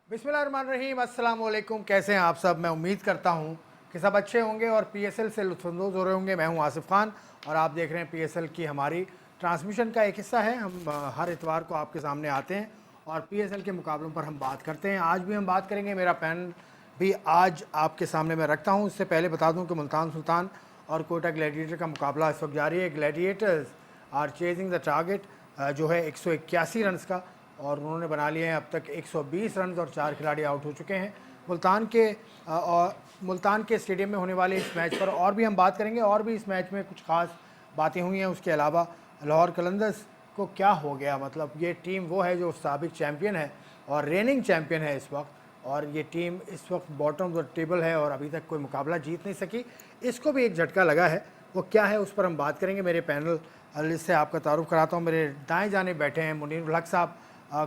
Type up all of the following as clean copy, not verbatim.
बिस्मिल्लाहिर्रहमानिर्रहीम, अस्सलाम वालेकुम। कैसे हैं आप सब? मैं उम्मीद करता हूं कि सब अच्छे होंगे और पीएसएल से लुत्फ़अंदोज़ हो रहे होंगे। मैं हूं आसिफ़ खान और आप देख रहे हैं पीएसएल की हमारी ट्रांसमिशन का एक हिस्सा है। हम हर इतवार को आपके सामने आते हैं और पीएसएल के मुकाबलों पर हम बात करते हैं। आज भी हम बात करेंगे। मेरा पैनल भी आज आपके सामने मैं रखता हूँ। इससे पहले बता दूँ कि मुल्तान सुल्तान और कोयटा ग्लैडिएटर का मुकाबला इस वक्त जारी है। Gladiators are chasing the target जो है 181 रन का, और उन्होंने बना लिए हैं अब तक 120 रन और 4 खिलाड़ी आउट हो चुके हैं। मुल्तान के स्टेडियम में होने वाले इस मैच पर और भी हम बात करेंगे। और भी इस मैच में कुछ खास बातें हुई हैं। उसके अलावा लाहौर कलंदर्स को क्या हो गया, मतलब ये टीम वो है जो साबिक चैम्पियन है और रेनिंग चैम्पियन है इस वक्त, और ये टीम इस वक्त बॉटम ऑफ द टेबल है और अभी तक कोई मुकाबला जीत नहीं सकी। इसको भी एक झटका लगा है, वो क्या है उस पर हम बात करेंगे। मेरे पैनल से आपका तारुफ कराता हूँ। मेरे दाएं जाने बैठे हैं मुनीर उल हक साहब।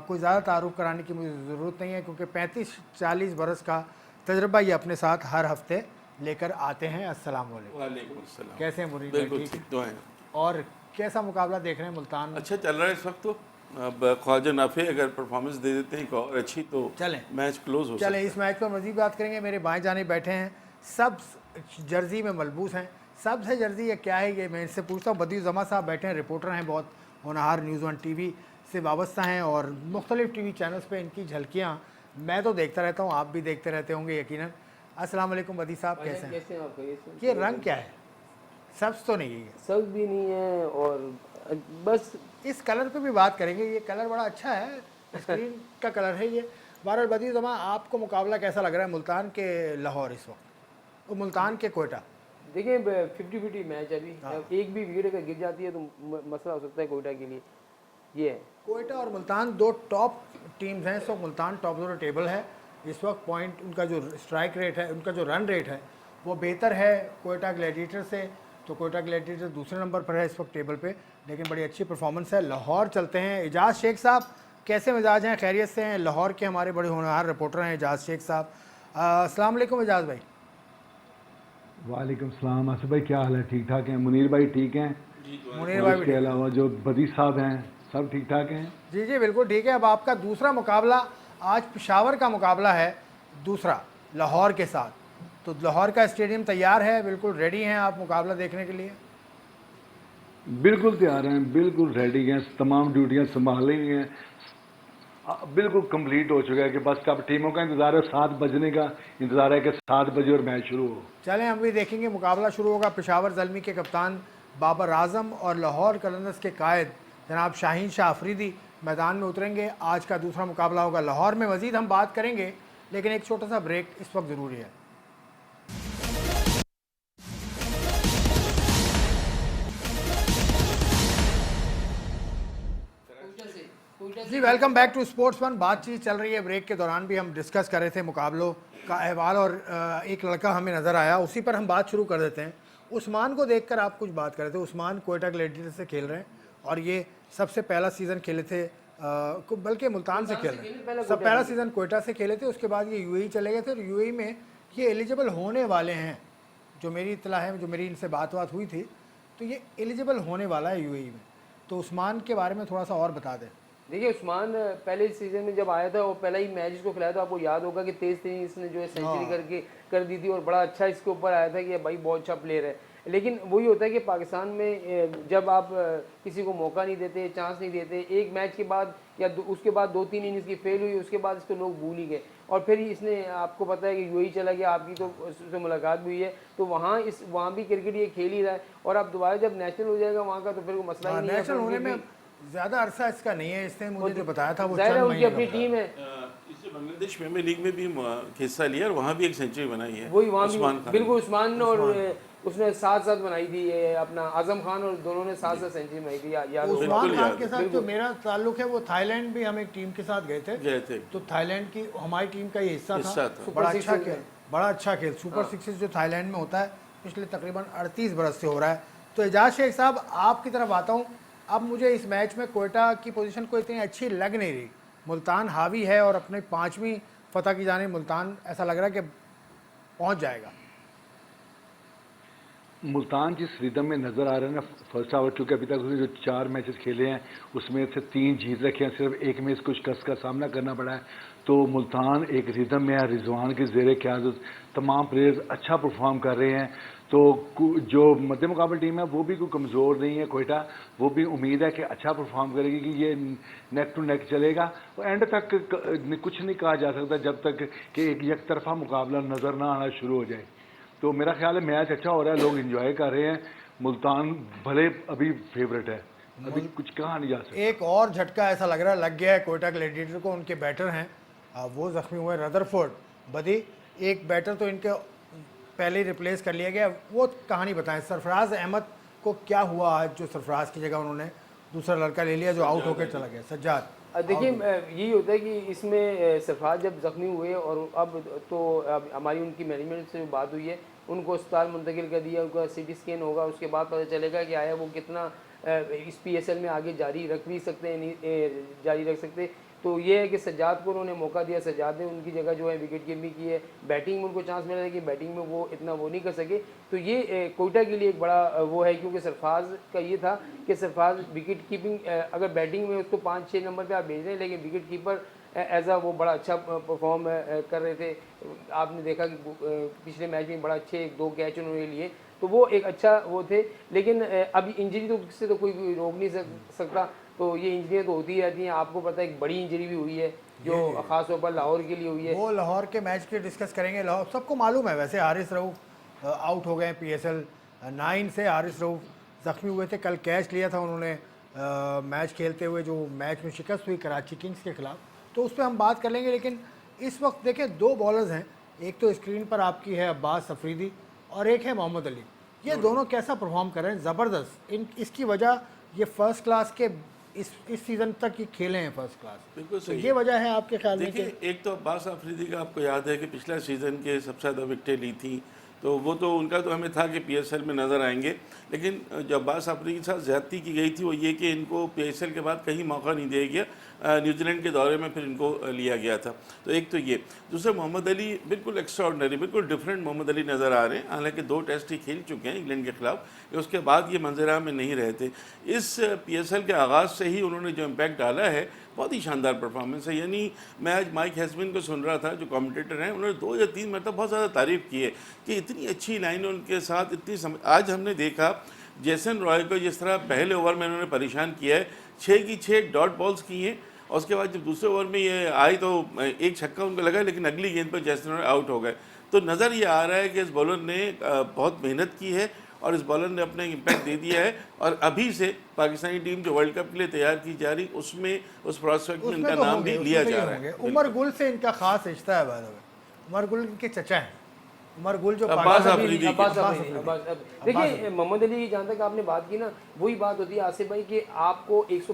कोई ज़्यादा तारुफ कराने की मुझे ज़रूरत नहीं है, क्योंकि 35-40 बरस का तजर्बा ये अपने साथ हर हफ्ते लेकर आते हैं। अस्सलाम वालेकुम। वालेकुम अस्सलाम। कैसे हैं मुनीर भाई? बिल्कुल ठीक ठीक है। दुआएं। और कैसा मुकाबला देख रहे हैं? मुल्तान अच्छा चल रहा है इस वक्त। तो अब ख्वाजा नाफे अगर परफॉर्मेंस दे देते हैं एक और अच्छी, तो चलें मैच क्लोज हो सकता चलें है। इस मैच पर मज़ीद बात करेंगे। मेरे बाएं जाने बैठे हैं, सब जर्सी में मलबूस हैं। सब से जर्सी ये क्या है, ये मैं इससे पूछता हूँ। बदी जमा साहब बैठे हैं, रिपोर्टर हैं, बहुत होनहार, न्यूज़ वन टीवी से वाबस्ता हैं और मुख्तलिफ टीवी चैनल्स पे इनकी झलकियाँ मैं तो देखता रहता हूँ, आप भी देखते रहते होंगे यकीनन। अस्सलाम वालेकुम बदी साहब, कैसे हैं? कैसे हैं आप? ये रंग क्या है? सब्ज तो नहीं है ये? सब भी नहीं है और बस इस कलर पे भी बात करेंगे। ये कलर बड़ा अच्छा है, स्क्रीन का कलर है ये। बहरहाल बदी जमा, आपको मुकाबला कैसा लग रहा है मुल्तान के लाहौर इस वक्त, और मुल्तान के कोयटा? देखिए 50-50 मैच है अभी। एक भी विकेट अगर गिर जाती है तो मसला हो सकता है कोयटा के लिए। ये है कोयटा और मुल्तान दो टॉप टीम्स हैं। So Multan top of the table है इस वक्त। पॉइंट उनका जो स्ट्राइक रेट है, उनका जो रन रेट है वो बेहतर है कोयटा ग्लैडिएटर से। तो कोयटा ग्लैडिएटर दूसरे नंबर पर है इस वक्त टेबल पे, लेकिन बड़ी अच्छी परफॉर्मेंस है। लाहौर चलते हैं। एजाज शेख साहब, कैसे मिजाज हैं? खैरियत से हैं? लाहौर के हमारे बड़े होनहार रिपोर्टर हैं एजाज शेख साहब। अस्सलाम वालेकुम एजाज भाई। वालेकुम सलाम। आसिफ भाई क्या हाल है? ठीक ठाक हैं? मुनीर भाई ठीक हैं? मुनीर और भाई भी इसके ठीक। अलावा जो बदी साहब हैं सब ठीक ठाक हैं? जी जी बिल्कुल ठीक है। अब आपका दूसरा मुकाबला, आज पेशावर का मुकाबला है दूसरा लाहौर के साथ। तो लाहौर का स्टेडियम तैयार है, बिल्कुल रेडी हैं आप मुकाबला देखने के लिए? बिल्कुल तैयार हैं, बिल्कुल रेडी हैं, तमाम ड्यूटियां संभाल ली हैं, बिल्कुल कंप्लीट हो चुका है कि बस अब टीमों का इंतज़ार है, 7 बजने का इंतज़ार है कि 7 बजे और मैच शुरू हो। चलें हम भी देखेंगे। मुकाबला शुरू होगा। पेशावर ज़ल्मी के कप्तान बाबर आजम और लाहौर कलंदर्स के कायद जनाब शाहीन शाह अफरीदी मैदान में उतरेंगे। आज का दूसरा मुकाबला होगा लाहौर में। मज़ीद हम बात करेंगे, लेकिन एक छोटा सा ब्रेक इस वक्त ज़रूरी है। जी welcome back to sports one. बातचीत चल रही है। ब्रेक के दौरान भी हम डिस्कस कर रहे थे मुकाबलों का अहवाल, और एक लड़का हमें नज़र आया, उसी पर हम बात शुरू कर देते हैं। उस्मान को देखकर आप कुछ बात कर रहे थे। उस्मान कोयटा ग्लैडिएटर से खेल रहे हैं और ये सबसे पहला सीज़न खेले थे, बल्कि मुल्तान से खेल रहे हैं। सब पहला सीज़न कोयटा से खेले थे, उसके बाद ये यूएई चले गए थे और यूएई में ये एलिजिबल होने वाले हैं। जो मेरी इतला है, जो मेरी इनसे बात हुई थी, तो ये एलिजिबल होने वाला है यूएई में। तो उस्मान के बारे में थोड़ा सा और बता दें। देखिए उस्मान पहले सीजन में जब आया था और पहला ही मैच इसको खिलाया था, आपको याद होगा कि तेज इसने जो है सेंचुरी करके कर दी थी और बड़ा अच्छा इसके ऊपर आया था कि भाई बहुत अच्छा प्लेयर है। लेकिन वही होता है कि पाकिस्तान में जब आप किसी को मौका नहीं देते, चांस नहीं देते, एक मैच के बाद या उसके बाद 2-3 इनिंग्स की फेल हुई, उसके बाद इसको लोग भूल ही गए। और फिर इसने, आपको पता है कि यूएई चला गया, आपकी तो उससे मुलाकात भी हुई है, तो वहाँ भी क्रिकेट ये खेल ही रहा है। और अब दोबारा जब नेशनल हो जाएगा वहाँ का, तो फिर कोई मसला ही नहीं है। नेशनल होने में ज़्यादा अरसा इसका नहीं है। इसने मुझे जो बताया था वो ज़ाहिर है चंद उनकी अपनी महीने टीम है। इससे बांग्लादेश प्रीमियर लीग में भी हिस्सा लिया और वहाँ भी एक सेंचुरी बनाई है। वही वहाँ उस्मान भी खान बिल्कुल उस्मान और उसने साथ बनाई थी, अपना आजम खान, और दोनों ने साथ संचुरी बनाई थी। याद उस्मान खान के साथ जो मेरा ताल्लुक है वो थाईलैंड भी हम एक टीम के साथ गए थे। तो थाईलैंड की हमारी टीम का ये हिस्सा था। बड़ा अच्छा खेल सुपर सिक्सेस जो थाईलैंड में होता है पिछले तकरीबन 38 बरस से हो रहा है। तो एजाज शेख साहब, आपकी तरफ आता हूँ। अब मुझे इस मैच में कोयटा की पोजीशन को इतनी अच्छी लग नहीं रही। मुल्तान हावी है और अपने 5वीं फतह की जाने मुल्तान ऐसा लग रहा है कि पहुँच जाएगा। मुल्तान जिस रिदम में नज़र आ रहा है ना फर्स्ट हावर, क्योंकि अभी तक उसने जो 4 मैचेस खेले हैं उसमें से 3 जीत रखे हैं, सिर्फ एक में कुछ कस का सामना करना पड़ा है, तो मुल्तान एक रिदम में है। रिजवान के ज़ेर क़यादत तमाम प्लेयर्स अच्छा परफॉर्म कर रहे हैं, तो जो मध्य मुकाबल टीम है वो भी कोई कमज़ोर नहीं है कोयटा, वो भी उम्मीद है कि अच्छा परफॉर्म करेगी कि ये नेक टू नेक चलेगा। तो एंड तक कुछ नहीं कहा जा सकता जब तक कि एक तरफा मुकाबला नज़र ना आना शुरू हो जाए। तो मेरा ख्याल है मैच अच्छा हो रहा है, लोग एंजॉय कर रहे हैं। मुल्तान भले अभी फेवरेट है, अभी कुछ कहा नहीं जा सकता। एक और झटका ऐसा लग रहा है लग गया है कोयटा ग्लैडिएटर को, उनके बैटर हैं वो जख्मी हुए रदरफोर्ड बदी, एक बैटर तो इनके पहले ही रिप्लेस कर लिया गया। वो कहानी बताएं, सरफराज अहमद को क्या हुआ आज जो सरफराज की जगह उन्होंने दूसरा लड़का ले लिया जो आउट होकर चला गया, सज्जाद? देखिए यही होता है कि इसमें सरफराज जब ज़ख्मी हुए और अब तो अब हमारी उनकी मैनेजमेंट से बात हुई है, उनको अस्पताल मुंतकिल कर दिया, उनका सीटी स्कैन होगा, उसके बाद पता चलेगा कि आया वो कितना इस पीएसएल में आगे जारी रख भी सकते हैं, नहीं जारी रख सकते। तो ये है कि सज्जाद को उन्होंने मौका दिया, सज्जाद ने उनकी जगह जो है विकेट कीपिंग की है, बैटिंग में उनको चांस मिला है कि बैटिंग में वो इतना वो नहीं कर सके। तो ये कोयटा के लिए एक बड़ा वो है, क्योंकि सरफराज का ये था कि सरफराज विकेट कीपिंग अगर बैटिंग में उसको 5-6 नंबर पे आप भेज रहे हैं, लेकिन विकेट कीपर एज आ वो बड़ा अच्छा परफॉर्म कर रहे थे। आपने देखा कि पिछले मैच में बड़ा अच्छे 2 कैच उन्होंने लिए, तो वो एक अच्छा वो थे। लेकिन अभी इंजरी तो से तो कोई रोक नहीं सकता, तो ये इंजरियाँ तो होती रहती हैं। आपको पता है एक बड़ी इंजरी भी हुई है जो ख़ास तौर पर लाहौर के लिए हुई है। वो लाहौर के मैच के डिस्कस करेंगे। लाहौर सबको मालूम है वैसे, हारिस रऊफ आउट हो गए PSL 9 से। हारिस रऊफ ज़ख्मी हुए थे, कल कैच लिया था उन्होंने मैच खेलते हुए जो मैच में शिकस्त हुई कराची किंग्स के खिलाफ, तो उस पर हम बात कर लेंगे। लेकिन इस वक्त देखें 2 बॉलर्स हैं, एक तो स्क्रीन पर आपकी है अब्बास अफरीदी और एक है मोहम्मद अली। ये दोनों कैसा परफॉर्म कर रहे हैं, ज़बरदस्त। इसकी वजह ये फर्स्ट क्लास के इस सीज़न तक ये खेले हैं फर्स्ट क्लास, बिल्कुल तो सही ये वजह है आपके ख्याल में? देखिए, एक तो अब्बास आफरीदी का आपको याद है कि पिछला सीज़न के सबसे ज़्यादा विकटें ली थी, तो वो तो उनका तो हमें था कि PSL में नज़र आएंगे। लेकिन जो अब्बास आफरीदी के साथ ज़्यादती की गई थी वो ये कि इनको PSL के बाद कहीं मौका नहीं दिया गया, न्यूजीलैंड के दौरे में फिर इनको लिया गया था। तो एक तो ये, दूसरा मोहम्मद अली बिल्कुल एक्स्ट्राऑर्डिनरी, बिल्कुल डिफरेंट मोहम्मद अली नज़र आ रहे हैं। हालांकि 2 टेस्ट ही खेल चुके हैं इंग्लैंड के खिलाफ, उसके बाद ये मंजरा में नहीं रहे थे। इस PSL के आगाज़ से ही उन्होंने जो इम्पैक्ट डाला है, बहुत ही शानदार परफॉर्मेंस है। यानी मैं आज माइक हैसमिन को सुन रहा था जो कमेंटेटर हैं, उन्होंने 2 या 3 मतलब बहुत ज़्यादा तारीफ़ की है कि इतनी अच्छी लाइन उनके साथ इतनी आज हमने देखा जेसन रॉय को जिस तरह पहले ओवर में उन्होंने परेशान किया है, 6 की 6 डॉट बॉल्स की हैं, और उसके बाद जब दूसरे ओवर में ये आई तो एक छक्का उनको लगा, लेकिन अगली गेंद पर जेसन रॉय आउट हो गए। तो नज़र ये आ रहा है कि इस बॉलर ने बहुत मेहनत की है और इस बॉलर ने अपना इम्पैक्ट दे दिया है, और अभी से पाकिस्तानी टीम जो वर्ल्ड कप के लिए तैयार की जा रही उसमें उस प्रोस्पेक्ट में इनका नाम भी लिया जा रहा है। उमर गुल से इनका खास रिश्ता है, by the way Umar Gul इनके चचा हैं। उमर गुल जो अब्बास अफरीदी देखिए मोहम्मद अली जहाँ तक आपने बात की ना, वही बात होती है आसिफ भाई कि आपको 100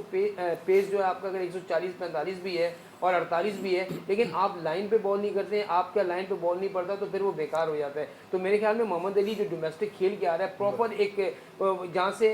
पेस जो है आपका अगर 140-45 भी है और 48 भी है, लेकिन आप लाइन पे बॉल नहीं करते हैं, आपका लाइन पे बॉल नहीं पड़ता, तो फिर वो बेकार हो जाता है। तो मेरे ख्याल में मोहम्मद अली जो डोमेस्टिक खेल के आ रहा है प्रॉपर, एक जहाँ से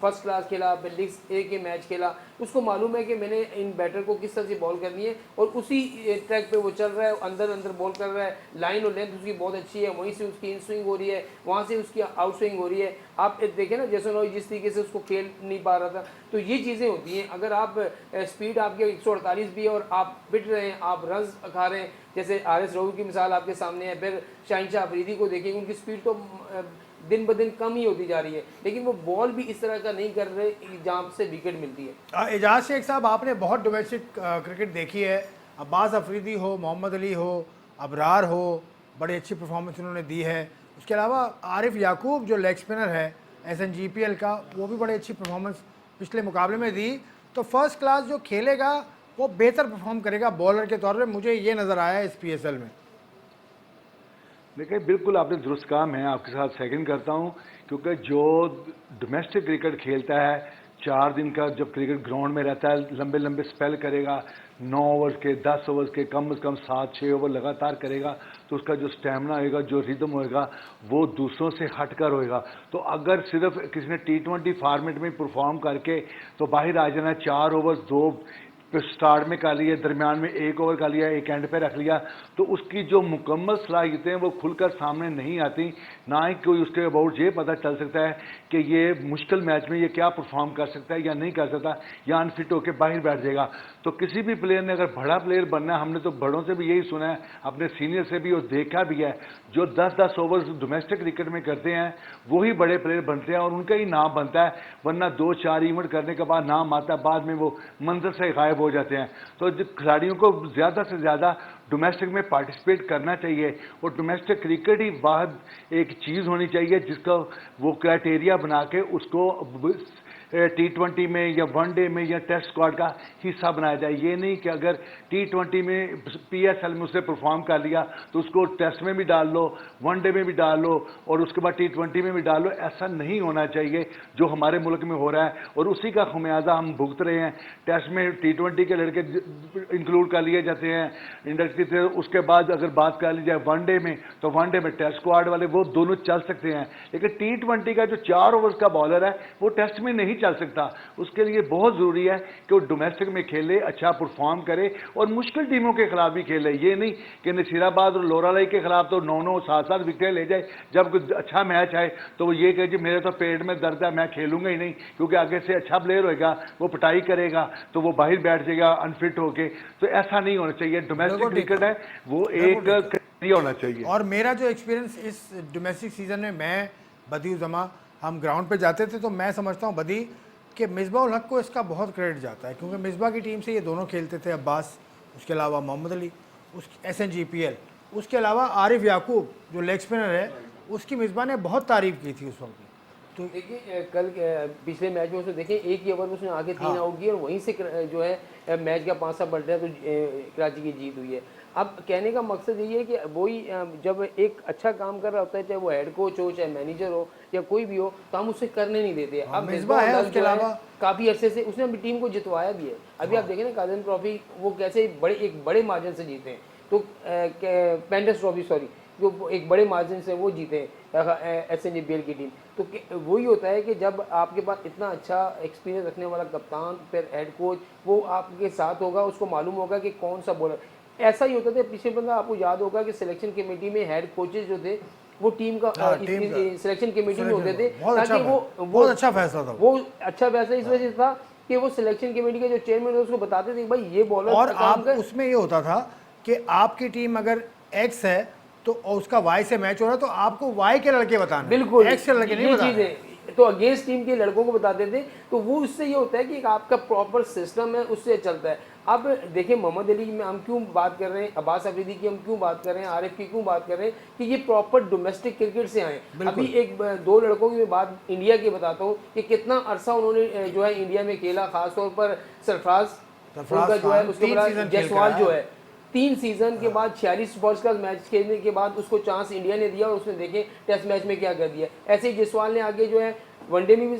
फर्स्ट क्लास खेला, लीग ए के मैच खेला, उसको मालूम है कि मैंने इन बैटर को किस तरह से बॉल करनी है, और उसी ट्रैक पे वो चल रहा है, अंदर अंदर बॉल कर रहा है। लाइन और लेंथ उसकी बहुत अच्छी है, वहीं से उसकी इन स्विंग हो रही है, वहाँ से उसकी आउट स्विंग हो रही है। आप देखें ना जेसन रॉय जिस तरीके से उसको खेल नहीं पा रहा था, तो ये चीज़ें होती हैं। अगर आप स्पीड आपके 148 भी है और आप पिट रहे हैं, आप रन खा रहे हैं, जैसे हारिस रऊफ की मिसाल आपके सामने है, फिर शाहिनशाह अफरीदी को देखेंगे, उनकी स्पीड तो दिन ब दिन कम ही होती जा रही है, लेकिन वो बॉल भी इस तरह का नहीं कर रहे जहाँ से विकेट मिलती है। एजाज शेख साहब, आपने बहुत डोमेस्टिक क्रिकेट देखी है, अब्बास अफरीदी हो, मोहम्मद अली हो, अबरार हो, बड़ी अच्छी परफॉर्मेंस उन्होंने दी है। उसके अलावा आरिफ याकूब जो लेग स्पिनर है SNGPL का, वो भी बड़ी अच्छी परफॉर्मेंस पिछले मुकाबले में दी। तो फर्स्ट क्लास जो खेलेगा वो बेहतर परफॉर्म करेगा बॉलर के तौर पे, मुझे ये नज़र आया इस PSL में। देखिए बिल्कुल आपने दुरुस्त कहा, मैं आपके साथ सेकंड करता हूं, क्योंकि जो डोमेस्टिक क्रिकेट खेलता है, 4 दिन का जब क्रिकेट ग्राउंड में रहता है, लंबे लंबे स्पेल करेगा, 9 ओवर्स के 10 ओवर्स के कम से कम 7-6 ओवर लगातार करेगा, तो उसका जो स्टेमिना होएगा, जो रिदम होएगा, वो दूसरों से हटकर होएगा। तो अगर सिर्फ किसी ने T20 फॉर्मेट में परफॉर्म करके तो बाहर आ जाना, 4 ओवर 2 स्टार्ट में कर लिया, दरमियान में एक ओवर कर लिया, एक एंड पे रख लिया, तो उसकी जो मुकम्मल सलाहियतें हैं वो खुलकर सामने नहीं आती। ना ही कोई उसके अबाउट ये पता चल सकता है कि ये मुश्किल मैच में ये क्या परफॉर्म कर सकता है या नहीं कर सकता, या अनफिट होकर बाहर बैठ जाएगा। तो किसी भी प्लेयर ने अगर बड़ा प्लेयर बनना है, हमने तो बड़ों से भी यही सुना है, अपने सीनियर से भी और देखा भी है, जो 10-10 ओवर डोमेस्टिक क्रिकेट में करते हैं वही बड़े प्लेयर बनते हैं और उनका ही नाम बनता है, वरना 2-4 इवेंट करने के बाद नाम आता है, बाद में वो मंजर से गायब हो जाते हैं। तो खिलाड़ियों को ज़्यादा से ज़्यादा डोमेस्टिक में पार्टिसिपेट करना चाहिए, और डोमेस्टिक क्रिकेट ही वाहद एक चीज़ होनी चाहिए जिसका वो क्राइटेरिया बना के उसको T20 में या वनडे में या टेस्ट स्क्वाड का हिस्सा बनाया जाए। ये नहीं कि अगर T20 में PSL में उसने परफॉर्म कर लिया तो उसको टेस्ट में भी डाल लो, वनडे में भी डाल लो और उसके बाद T20 में भी डाल लो। ऐसा नहीं होना चाहिए जो हमारे मुल्क में हो रहा है, और उसी का खमियाजा हम भुगत रहे हैं। टेस्ट में T20 के लड़के इंक्लूड कर लिए जाते हैं इंडस्ट्री से। उसके बाद अगर बात कर ली जाए वनडे में, तो वनडे में टेस्ट स्क्वाड वाले वो दोनों चल सकते हैं, लेकिन T20 का जो 4 ओवर्स का बॉलर है वो टेस्ट में नहीं चल सकता। उसके लिए बहुत ज़रूरी है कि वो डोमेस्टिक में खेले, अच्छा परफॉर्म करे और मुश्किल टीमों के खिलाफ भी खेले। ये नहीं कि नसीराबाद और लोरालाई के खिलाफ तो 9-9 7-7 विकेट ले जाए, जब कोई अच्छा मैच आए तो वो ये कहे कि मेरे तो पेट में दर्द है, मैं खेलूंगा ही नहीं, क्योंकि आगे से अच्छा प्लेयर होएगा, वो पिटाई करेगा तो वो बाहर बैठ जाएगा अनफिट होके। तो ऐसा नहीं होना चाहिए। डोमेस्टिक क्रिकेट है वो एक क्राइटेरिया होना चाहिए। और मेरा जो एक्सपीरियंस इस डोमेस्टिक सीजन में, मैं बदी उज़मा हम ग्राउंड पे जाते थे, तो मैं समझता हूँ बदी कि मिसबाह उल हक को इसका बहुत क्रेडिट जाता है, क्योंकि मिसबाह की टीम से ये दोनों खेलते थे, अब्बास, उसके अलावा मोहम्मद अली, उस SNGPL, उसके अलावा आरिफ याकूब जो लेग स्पिनर है, उसकी मिसबाह ने बहुत तारीफ़ की थी उस वक्त। तो देखिए कल पिछले मैच में उसने देखें एक ही ओवर में उसने आगे 3 आउट किए और वहीं से जो है मैच का 5-7 बढ़ रहा है, तो कराची की जीत हुई है। अब कहने का मकसद यही है कि वही जब एक अच्छा काम कर रहा होता है, चाहे वो हेड कोच हो, चाहे मैनेजर हो या कोई भी हो, तो हम उसे करने नहीं देते। अब मिसबाह है, उसके अलावा काफ़ी अरसे से उसने अपनी टीम को जितवाया भी है। अभी आप देखें ना काजन ट्रॉफी वो कैसे एक बड़े मार्जिन से जीते हैं, तो पेंडस ट्रॉफी सॉरी जो एक बड़े मार्जिन से वो जीते SNGPL की टीम। तो वही होता है कि जब आपके पास इतना अच्छा एक्सपीरियंस रखने वाला कप्तान फिर हेड कोच वो आपके साथ होगा, उसको मालूम होगा कि कौन सा बॉलर। ऐसा ही होता था पिछले बंदा, आपको याद होगा कि सिलेक्शन कमेटी में हेड कोचेज जो थे वो टीम का सिलेक्शन कमेटी में होते थे, ताकि वो बहुत अच्छा फैसला था। वो अच्छा फैसला इस वजह से था कि वो सिलेक्शन कमेटी के जो चेयरमैन थे उसको बताते थे भाई ये बॉलर। और आप उसमें ये होता था कि आपकी टीम अगर X है तो उसका Y से मैच हो रहा है, तो आपको Y के लड़के बताने, बिल्कुल X के लड़के नहीं बताने। तो अगेंस्ट टीम के लड़कों को बताते थे, तो वो उससे ये होता है कि आपका प्रॉपर सिस्टम है, उससे चलता है। अब देखिए मोहम्मद अली में हम क्यों बात कर रहे हैं, अब्बास अफरीदी की हम क्यों बात कर रहे हैं, आरिफ की क्यों बात कर रहे हैं, कि ये प्रॉपर डोमेस्टिक क्रिकेट से आए। अभी एक 2 लड़कों की मैं बात इंडिया की बताता हूँ कि कितना अरसा उन्होंने जो है इंडिया में खेला, खासतौर पर सरफराज उनका जो है, उसके बाद जायसवाल जो है 3 सीजन के बाद 46 ओवर्स का मैच खेलने के बाद उसको चांस इंडिया ने दिया और उसने देखे टेस्ट मैच में क्या कर दिया। ऐसे ही जायसवाल ने आगे जो है वनडे में भी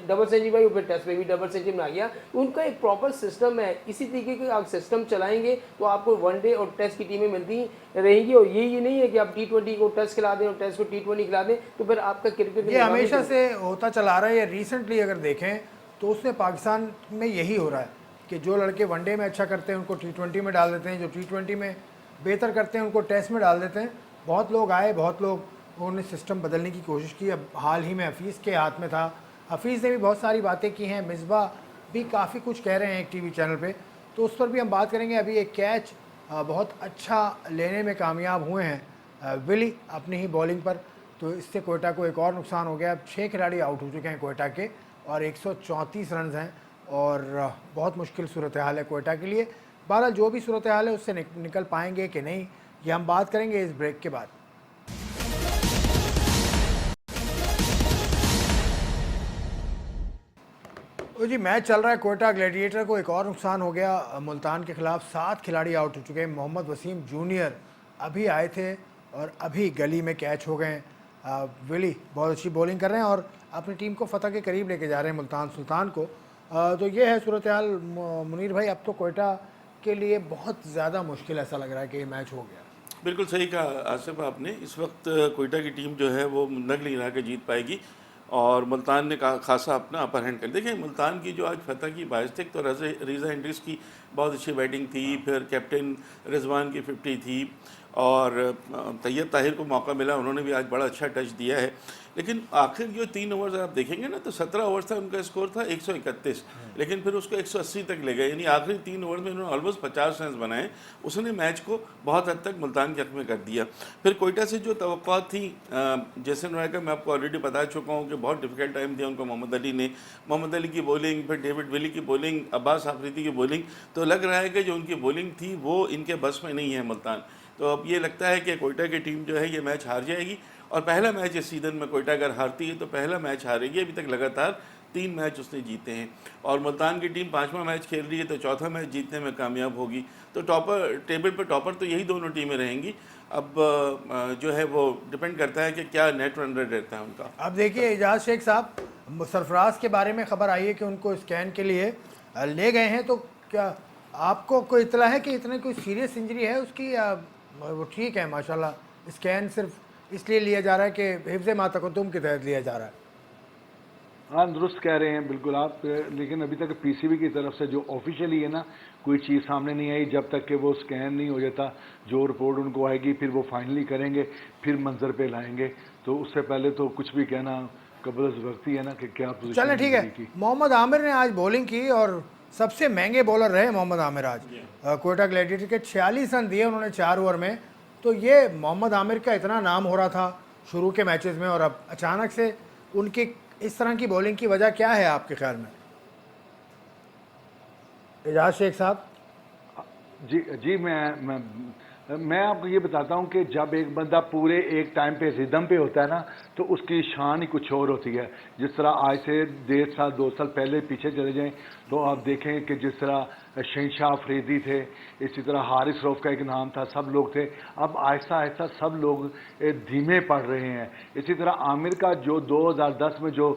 डबल सेंचुरी भाई, फिर टेस्ट में भी डबल सेंचुरी में आ गया। उनका एक प्रॉपर सिस्टम है, इसी तरीके के आप सिस्टम चलाएंगे तो आपको वनडे और टेस्ट की टीमें मिलती रहेंगी। और ये नहीं है कि आप T20 को टेस्ट खिला दें और टेस्ट को T20 खिला दें, तो फिर आपका क्रिकेट ये हमेशा से होता चला रहा है। ये रिसेंटली अगर देखें तो उसमें पाकिस्तान में यही हो रहा है कि जो लड़के वनडे में अच्छा करते हैं उनको T20 में डाल देते हैं, जो T20 में बेहतर करते हैं उनको टेस्ट में डाल देते हैं। बहुत लोग आए, बहुत लोग उन्होंने सिस्टम बदलने की कोशिश की। अब हाल ही में हफीज़ के हाथ में था, हफीज़ ने भी बहुत सारी बातें की हैं, मिसबाह भी काफ़ी कुछ कह रहे हैं एक TV चैनल पे, तो उस पर भी हम बात करेंगे। अभी एक कैच बहुत अच्छा लेने में कामयाब हुए हैं विली अपनी ही बॉलिंग पर, तो इससे कोयटा को एक और नुकसान हो गया। अब 6 खिलाड़ी आउट हो चुके हैं कोयटा के और 134 रन हैं और बहुत मुश्किल सूरत हाल है कोयटा के लिए। बहरहाल जो भी सूरत हाल है उससे निकल पाएंगे कि नहीं, ये हम बात करेंगे इस ब्रेक के बाद। जी मैच चल रहा है, कोयटा ग्लैडिएटर को एक और नुकसान हो गया मुल्तान के खिलाफ। 7 खिलाड़ी आउट हो चुके हैं। मोहम्मद वसीम जूनियर अभी आए थे और अभी गली में कैच हो गए। विली बहुत अच्छी बॉलिंग कर रहे हैं और अपनी टीम को फतह के करीब लेके जा रहे हैं मुल्तान सुल्तान को। तो ये है सूरत हाल। मुनीर भाई, अब तो कोयटा के लिए बहुत ज़्यादा मुश्किल ऐसा लग रहा है कि ये मैच हो गया। बिल्कुल सही कहा आसिफ आपने। इस वक्त कोयटा की टीम जो है वो नग नहीं रहा के जीत पाएगी। और मुल्तान ने खासा अपना अपर हैंड कर। देखिए मुल्तान की जो आज फतह की बायस थी, तो रीज़ा हेंड्रिक्स की बहुत अच्छी बैटिंग थी, फिर कैप्टन रिजवान की 50 थी, और तैयब ताहिर को मौका मिला, उन्होंने भी आज बड़ा अच्छा टच दिया है। लेकिन आखिर जो 3 ओवर्स आप देखेंगे ना, तो 17 ओवर्स था उनका स्कोर था 131, लेकिन फिर उसको 180 तक ले गए, यानी आखिरी 3 ओवर में उन्होंने ऑलमोस्ट 50 रन बनाए। उसने मैच को बहुत हद तक मुल्तान के हक में कर दिया। फिर कोयटा से जो तवक्कुआत थी, जैसे नोया का मैं आपको ऑलरेडी बता चुका हूँ कि बहुत डिफिकल्ट टाइम दिया उनको मोहम्मद अली ने। मोहम्मद अली की बॉलिंग, फिर डेविड विली की बॉलिंग, अब्बास आफरीदी की बॉलिंग, तो लग रहा है कि जो उनकी बॉलिंग थी वो इनके बस में नहीं है मुल्तान। तो अब ये लगता है कि कोयटा की टीम जो है ये मैच हार जाएगी, और पहला मैच इस सीज़न में कोयटा अगर हारती है तो पहला मैच हारेगी। अभी तक लगातार 3 मैच उसने जीते हैं, और मुल्तान की टीम 5वां मैच खेल रही है, तो चौथा मैच जीतने में कामयाब होगी। तो टॉपर, टेबल पर टॉपर तो यही दोनों टीमें रहेंगी। अब जो है वो डिपेंड करता है कि क्या नेट रन रेट रहता है उनका। अब देखिए एजाज शेख साहब, सरफराज के बारे में खबर आई है कि उनको स्कैन के लिए ले गए हैं, तो क्या आपको कोई इतला है कि इतने कोई सीरियस इंजरी है उसकी, या वो ठीक है माशाल्लाह? स्कैन सिर्फ इसलिए लिया जा रहा है कि हिफ्ज़ मातकुम के तहत लिया जा रहा है। हाँ, दुरुस्त कह रहे हैं बिल्कुल आप, लेकिन अभी तक पीसीबी की तरफ से जो ऑफिशियली है ना, कोई चीज़ सामने नहीं आई। जब तक कि वो स्कैन नहीं हो जाता, जो रिपोर्ट उनको आएगी फिर वो फाइनली करेंगे, फिर मंजर पे लाएंगे। तो उससे पहले तो कुछ भी कहना कबल वक्त ही है ना कि क्या पोजीशन। चलें ठीक है। मोहम्मद आमिर ने आज बॉलिंग की और सबसे महंगे बॉलर रहे मोहम्मद आमिर आज। कोयटा ग्लैडिएटर के 46 रन दिए उन्होंने 4 ओवर में। तो ये मोहम्मद आमिर का इतना नाम हो रहा था शुरू के मैचेस में, और अब अचानक से उनकी इस तरह की बॉलिंग की वजह क्या है आपके ख्याल में, एजाज शेख साहब? जी जी, मैं आपको ये बताता हूँ कि जब एक बंदा पूरे एक टाइम पे रिदम पे होता है ना, तो उसकी शान ही कुछ और होती है। जिस तरह आज से 1.5 साल 2 साल पहले पीछे चले जाएं तो आप देखें कि जिस तरह शहनशाह अफरीदी थे, इसी तरह हारिस रऊफ का एक नाम था, सब लोग थे। अब आहिस्ता आहिस्ता सब लोग धीमे पड़ रहे हैं। इसी तरह आमिर का जो 2010 में जो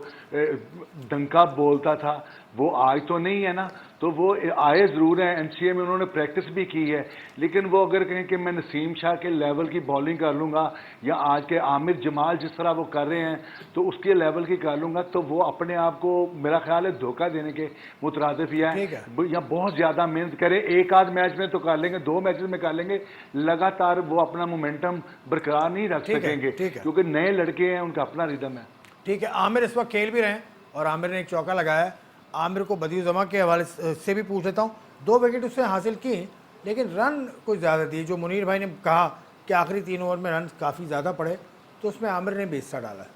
डंका बोलता था वो आज तो नहीं है ना। तो वो आए ज़रूर हैं, एनसीए में उन्होंने प्रैक्टिस भी की है, लेकिन वो अगर कहें कि मैं नसीम शाह के लेवल की बॉलिंग कर लूँगा, या आज के आमिर जमाल जिस तरह वो कर रहे हैं तो उसके लेवल की कर लूँगा, तो वो अपने आप को मेरा ख्याल है धोखा देने के मुतरादिफ ही है। या बहुत ज़्यादा मेहनत करें, एक आध मैच में तो कर लेंगे, 2 मैचेस में कर लेंगे, लगातार वो अपना मोमेंटम बरकरार नहीं रख सकेंगे, क्योंकि नए लड़के हैं, उनका अपना रिदम है। ठीक है, आमिर इस वक्त खेल भी रहे हैं और आमिर ने एक चौका लगाया। आमिर को बदियुज़्ज़मा के हवाले से भी पूछ लेता हूँ, 2 विकेट उसने हासिल की, लेकिन रन कुछ ज़्यादा दिए। जो मुनीर भाई ने कहा कि आखिरी 3 ओवर में रन काफ़ी ज़्यादा पड़े, तो उसमें आमिर ने भी हिस्सा डाला।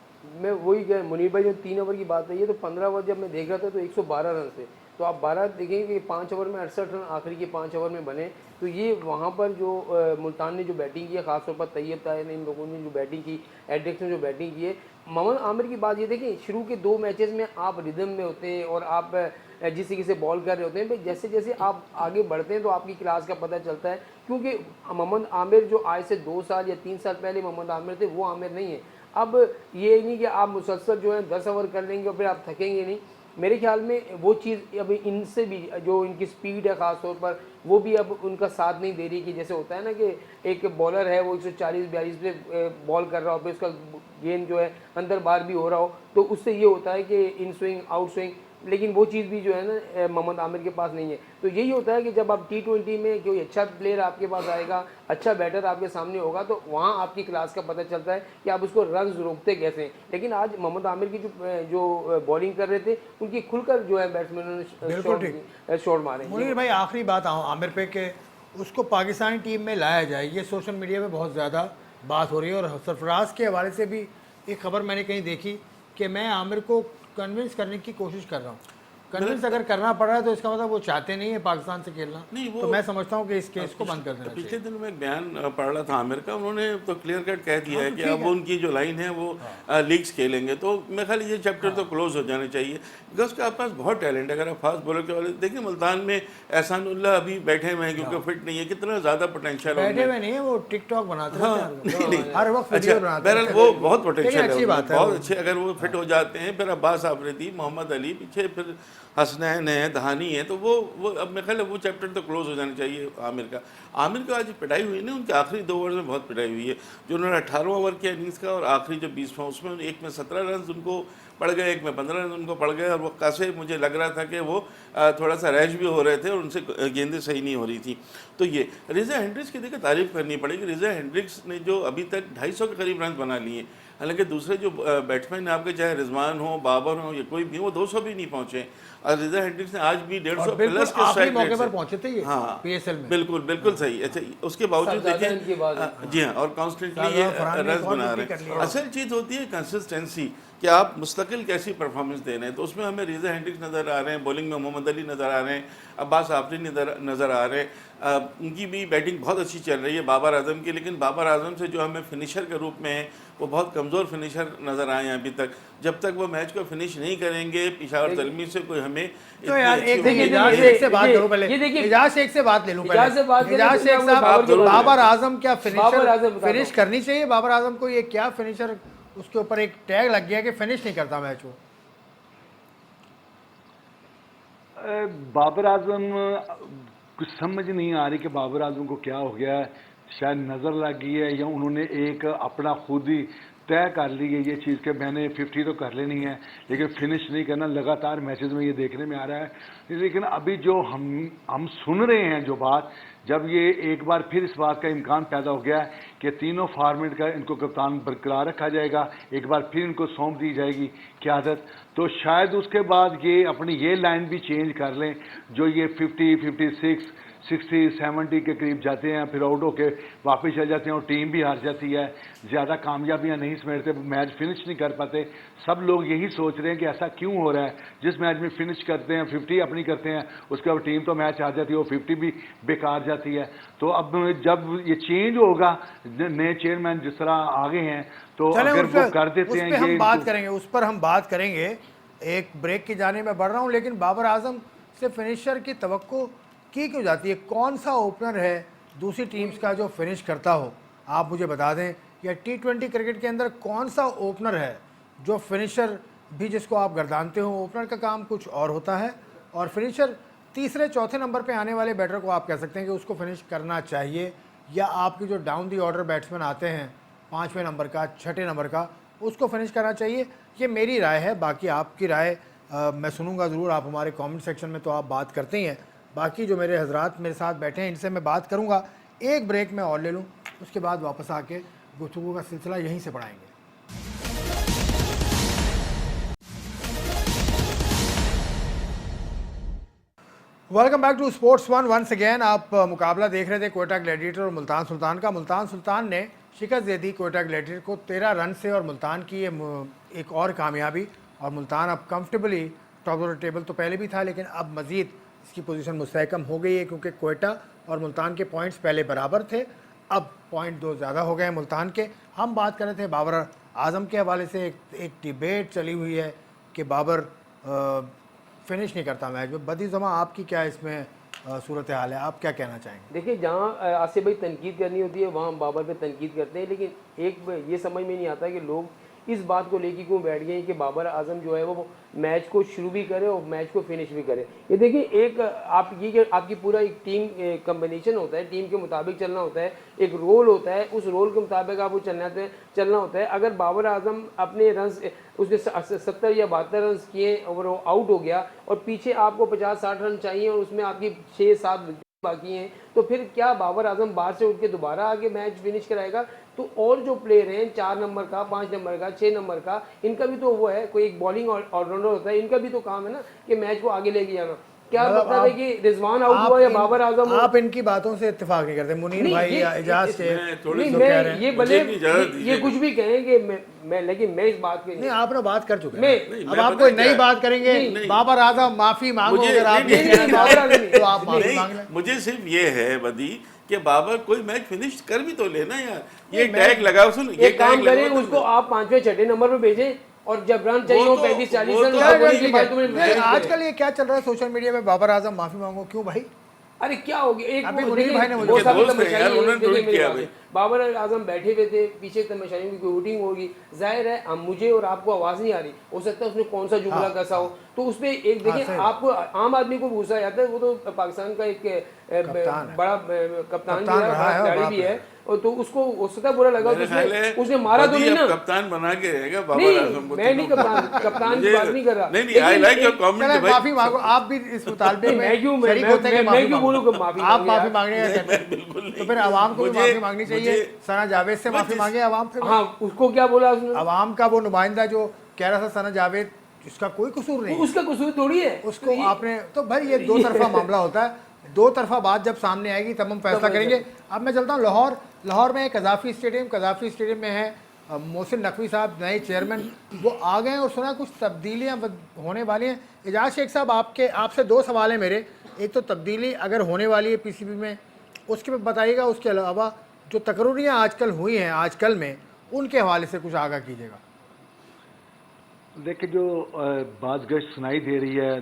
मैं वही कह, मुनीर भाई जो 3 ओवर की बात है, ये तो 15 ओवर जब मैं देख रहा था तो 112 रन थे। तो आप 12 देखेंगे कि 5 ओवर में 68 रन आखिरी के 5 ओवर में बने। तो ये वहाँ पर जो मुल्तान ने जो बैटिंग की है, खासतौर पर तैयब ताहिर ने, इन लोगों ने जो बैटिंग की, एड्रिक्स ने जो बैटिंग की है। मोहम्मद आमिर की बात ये देखिए, शुरू के 2 मैचेस में आप रिदम में होते हैं और आप जिस तरीके से बॉल कर रहे होते हैं, भाई जैसे जैसे आप आगे बढ़ते हैं तो आपकी क्लास का पता चलता है। क्योंकि मोहम्मद आमिर जो आज से 2 साल या 3 साल पहले मोहम्मद आमिर थे, वो आमिर नहीं है। अब ये नहीं कि आप मुसलसल जो है 10 ओवर कर लेंगे और फिर आप थकेंगे नहीं। मेरे ख्याल में वो चीज़ अभी इनसे भी, जो इनकी स्पीड है ख़ास तौर पर, वो भी अब उनका साथ नहीं दे रही। कि जैसे होता है ना कि एक बॉलर है वो 140-42 पे बॉल कर रहा हो, फिर उसका गेंद जो है अंदर बाहर भी हो रहा हो, तो उससे ये होता है कि इन स्विंग आउट स्विंग, लेकिन वो चीज़ भी जो है ना मोहम्मद आमिर के पास नहीं है। तो यही होता है कि जब आप T20 में कोई अच्छा प्लेयर आपके पास आएगा, अच्छा बैटर आपके सामने होगा, तो वहाँ आपकी क्लास का पता चलता है कि आप उसको रन रोकते कैसे हैं। लेकिन आज मोहम्मद आमिर की जो बॉलिंग कर रहे थे, उनकी खुलकर जो है बैट्समैनों ने शॉट मारे। मुनीर भाई, आखिरी बात आऊँ आमिर पे कि उसको पाकिस्तानी टीम में लाया जाए, ये सोशल मीडिया पे बहुत ज़्यादा बात हो रही है। और सरफराज के हवाले से भी एक खबर मैंने कहीं देखी कि मैं आमिर को कन्विंस करने की कोशिश कर रहा हूँ। कन्विंस अगर करना पड़ रहा है तो इसका मतलब वो चाहते नहीं है पाकिस्तान से खेलना। नहीं, तो मैं समझता हूँ कि इस केस को बंद कर देना चाहिए। पिछले दिन में एक बयान पढ़ रहा था आमिर का, उन्होंने तो क्लियर कट कह दिया है कि अब उनकी जो लाइन है वो लीग्स खेलेंगे। तो मेरे ख्याल ये चैप्टर तो क्लोज हो जाने चाहिए, बिकॉज उसके पास बहुत टैलेंट है। अगर आप फास्ट बॉलर के वाले देखिए, मुल्तान में एहसानुल्लाह अभी बैठे हुए हैं क्योंकि फिट नहीं है, कितना ज़्यादा पोटेंशियल है। बैठे हुए नहीं है, वो टिकटॉक बनाते हैं हर वक्त। अच्छा, बहरहाल वो बहुत पोटेंशियल है, बहुत अच्छे। अगर वो फिट हो जाते हैं, फिर अब्बास आफरीदी, मोहम्मद अली, पीछे फिर हसनैन है, दहानी है, तो वो अब मेरे ख्याल है वो चैप्टर तो क्लोज हो जाना चाहिए आमिर का। आमिर को आज पिटाई हुई ना, उनके आखिरी 2 ओवर में बहुत पिटाई हुई है। जो उन्होंने 18वां ओवर किया इनिंग्स का और आखिरी जो 20वां, उसमें एक में 17 रन उनको पड़ गए, एक में 15 रन उनको पड़ गए, और वो कैसे मुझे लग रहा था कि वो थोड़ा सा रैश भी हो रहे थे और उनसे गेंदें सही नहीं हो रही थी। तो ये रिजा हेंड्रिक्स की देखिए तारीफ़ करनी पड़ेगी। रिजा हेंड्रिक्स ने जो अभी तक 250 के करीब रन बना लिए, हालांकि दूसरे जो बैट्समैन आपके चाहे रिजवान हो, बाबर हो या कोई भी, वो 200 भी नहीं पहुंचे, और रिजा हेंड्रिक्स ने आज भी 150 प्लस के आखिरी स्ट्राइक मौके रेट पर से। पहुंचे थे ये हाँ पीएसएल में। बिल्कुल सही। अच्छा, उसके बावजूद ज्यादा रन की देखिए बात है। जी हाँ, और कॉन्स्टेंटली ये शाहजहां फरहान ने रन एक और बना विकेट रहे कर हैं। लिया। असल चीज़ होती है कंसिस्टेंसी, कि आप मुस्तकिल कैसी परफॉर्मेंस दे रहे हैं। तो उसमें हमें रिजा हेंड्रिक्स नज़र आ रहे हैं, बॉलिंग में मोहम्मद अली नज़र आ रहे हैं, अब्बास आफरी नज़र आ रहे हैं। उनकी भी बैटिंग बहुत अच्छी चल रही है बाबर आजम की, लेकिन बाबर आजम से जो हमें फिनिशर के रूप में है वो बहुत कमज़ोर फिनिशर नज़र आए हैं अभी तक। जब तक वो मैच को फिनिश नहीं करेंगे, पेशावर जलमी से कोई हमें तो यार इतनी एक अच्छी देखिए, उम्मीद इजाज नहीं है। शेख से बात ये- करूं पहले, ये देखिए- इजाज शेख से बात ले लूं पहले। इजाज से बात करें इजाज तो शेख मैं साहब, बाबर के बारे में बाबर आजम क्या बाबर आजम फिनिशर बता फिनिश दो। करनी चाहिए बाबर आजम को? ये क्या फिनिशर, उसके ऊपर एक टैग लग गया कि फिनिश नहीं करता मैच वो। बाबर आजम कुछ समझ नहीं आ रही कि बाबर आजम को क्या हो गया है। शायद नज़र लग गई है, या उन्होंने एक अपना खुद ही तय कर ली है ये चीज़ कि मैंने 50 तो कर लेनी है, लेकिन फिनिश नहीं करना। लगातार मैचेस में ये देखने में आ रहा है। लेकिन अभी जो हम सुन रहे हैं जो बात, जब ये एक बार फिर इस बात का इम्कान पैदा हो गया है कि तीनों फॉर्मेट का इनको कप्तान बरकरार रखा जाएगा, एक बार फिर इनको सौंप दी जाएगी क़यादत, तो शायद उसके बाद ये अपनी ये लाइन भी चेंज कर लें। जो ये 50, 56, 60, 70 के करीब जाते हैं, फिर आउट होके वापस चल जाते हैं और टीम भी हार जाती है, ज़्यादा कामयाबियां नहीं समेटते, मैच फिनिश नहीं कर पाते। सब लोग यही सोच रहे हैं कि ऐसा क्यों हो रहा है। जिस मैच में फिनिश करते हैं, 50 अपनी करते हैं, उसके बाद टीम तो मैच हार जाती है, वो 50 भी बेकार जाती है। तो अब जब ये चेंज होगा, नए चेयरमैन जिस तरह आ गए हैं, तो चलें, अगर उस वो पे कर देते हैं हम ये बात करेंगे, उस पर हम बात करेंगे। एक ब्रेक की जाने में बढ़ रहा हूं, लेकिन बाबर आजम से फिनिशर की तवक्को की क्यों जाती है? कौन सा ओपनर है दूसरी टीम्स का जो फिनिश करता हो? आप मुझे बता दें, या T20 क्रिकेट के अंदर कौन सा ओपनर है जो फिनिशर भी जिसको आप गर्दानते हो? ओपनर का काम कुछ और होता है, और फिनिशर तीसरे चौथे नंबर पे आने वाले बैटर को आप कह सकते हैं कि उसको फिनिश करना चाहिए, या आपकी जो डाउन दी ऑर्डर बैट्समैन आते हैं 5वें नंबर का, 6ठे नंबर का, उसको फिनिश करना चाहिए। ये मेरी राय है, बाकी आपकी राय मैं सुनूंगा ज़रूर। आप हमारे कमेंट सेक्शन में तो आप बात करते ही हैं, बाकी जो मेरे हजरात मेरे साथ बैठे हैं इनसे मैं बात करूंगा। एक ब्रेक में और ले लूं, उसके बाद वापस आके गुफ्तगू का सिलसिला यहीं से बढ़ाएंगे। Welcome back to sports One once again. आप मुकाबला देख रहे थे कोयटा ग्लैडिएटर और मुल्तान सुल्तान का। मुल्तान सुल्तान ने शिकस्त दे दी कोयटा ग्लैडिएटर को 13 रन से, और मुल्तान की ये एक और कामयाबी, और मुल्तान अब comfortably top of the table तो पहले भी था, लेकिन अब मज़ीद इसकी पोजीशन मुस्तहकम हो गई है, क्योंकि कोयटा और मुल्तान के पॉइंट्स पहले बराबर थे, अब पॉइंट 2 ज़्यादा हो गए हैं मुल्तान के। हम बात कर रहे थे बाबर आजम के हवाले से। एक डिबेट चली हुई है कि बाबर फिनिश नहीं करता मैच में। बदी जमा, आपकी क्या इसमें सूरत हाल है? आप क्या कहना चाहेंगे? देखिए, जहाँ आसिफ भाई तनकीद करनी होती है वहाँ बाबर पे तनकीद करते हैं, लेकिन एक ये समझ में नहीं आता कि लोग इस बात को लेके क्यों बैठ गए कि बाबर आजम जो है वो मैच को शुरू भी करे और मैच को फिनिश भी करे। ये देखिए, एक आपकी पूरा एक टीम कम्बिनेशन होता है, टीम के मुताबिक चलना होता है, एक रोल होता है, उस रोल के मुताबिक आपको चलना होता है। अगर बाबर आजम अपने रन उसके 70 या 72 रन किए और वो आउट हो गया, और पीछे आपको 50-60 रन चाहिए और उसमें आपकी 6-7 बाकी हैं, तो फिर क्या बाबर आजम बाहर से उठ के दोबारा आके मैच फिनिश कराएगा? तो और जो प्लेयर हैं 4 नंबर का, 5 नंबर का, 6 नंबर का, इनका भी तो वो है, कोई एक बॉलिंग ऑलराउंडर होता है, इनका भी तो काम है ना कि मैच को आगे लेके जाना। क्या मतलब है कि रिजवान आउट हुआ या बाबर आजम? आप इनकी बातों से इत्तेफाक नहीं करते? मुनीर भाई या एजाज से ये भले ये कुछ भी कहेंगे, मैं लेकिन मैं इस बात के नहीं, आप ना बात कर चुके मैं हैं। अब आप कोई नई बात करेंगे, बाबर आजम माफी मांगो, अगर आप तो आप माफी मांग लें। मुझे सिर्फ ये है बदी कि बाबर कोई मैच फिनिश कर भी तो लेना यार। ये टैग लगाओ, सुन, ये एक काम करें, उसको आप 5वें-6ठे नंबर पे भेजें, और जब रन चाहिए हो 35-40 रन, आजकल ये क्या चल रहा है सोशल मीडिया में, बाबर आजम माफी मांगो, क्यों भाई? अरे क्या हो गया, एक अभी वो मुनीर देखिए, भाई ने मुझे बहुत सारी दोस्त है तमाशाई यार, हुई, उन्होंने देखिए ट्वीट मेरी किया बात भाई। है। बाबर आजम बैठे हुए थे, पीछे तमाशाइयों की वोटिंग होगी, जाहिर है अब मुझे और आपको आवाज नहीं आ रही, हो सकता है उसने कौन सा जुमला कसा हो, तो उसमें एक हाँ, देखिए सही आपको आम आदमी को गुस्सा आता है, वो तो पाकिस्तान का एक कप्तान है। बड़ा कप्तान भी कप्तान है, रहा बड़ा है और खिलाड़ी बड़ा भी है, प्लेयर। और तो उसको हो सकता है बुरा लगा, तो मेरे ख्याल है उसने मारा तो बदी नहीं अब ना। कप्तान बना के रहेगा बाबर नहीं, आजम को मैं नहीं तीनों कप्तान की मुझे बात नहीं कर रहा, नहीं आई लेकिन लाइक योर एक- कमेंट चले भाई। माफी मांगो, आप भी इस मुतालबे नहीं, में मैं क्यों शरीक होते हैं कि मैं माफी क्यों मांगो। बोलूं कि माफी आप मांगे माफी यार? मांगने का नहीं, कहते मैं हैं, बिल्कुल नहीं। तो फिर आवाम को भी मुझे- माफी मांगनी चाहिए। मुझे- सना जावेद से माफी मांगे आवाम फिर। हाँ, उसको क्या बोला उसने? आवाम का वो नुमाइंदा जो कह रहा था सना जावेद, जिसका कोई कसूर नहीं है, उसका कसूर थोड़ी है उसको आपने तो भाई ये दो तरफा मामला होता है, दो तरफा बात जब सामने आएगी तब हम फैसला तब करेंगे। अब मैं चलता हूँ लाहौर। लाहौर में कज़ाफ़ी स्टेडियम में है मोहसिन नकवी साहब नए चेयरमैन, वो आ गए हैं और सुना कुछ तब्दीलियाँ होने वाली हैं। एजाज शेख साहब, आपसे दो सवाल हैं मेरे। एक तो तब्दीली अगर होने वाली है पीसीबी में, उसके पे बताइएगा, उसके अलावा जो तकरीरें आजकल हुई हैं आजकल में, उनके हवाले से कुछ आगाह कीजिएगा। देखिए, जो बात गश्त सुनाई दे रही है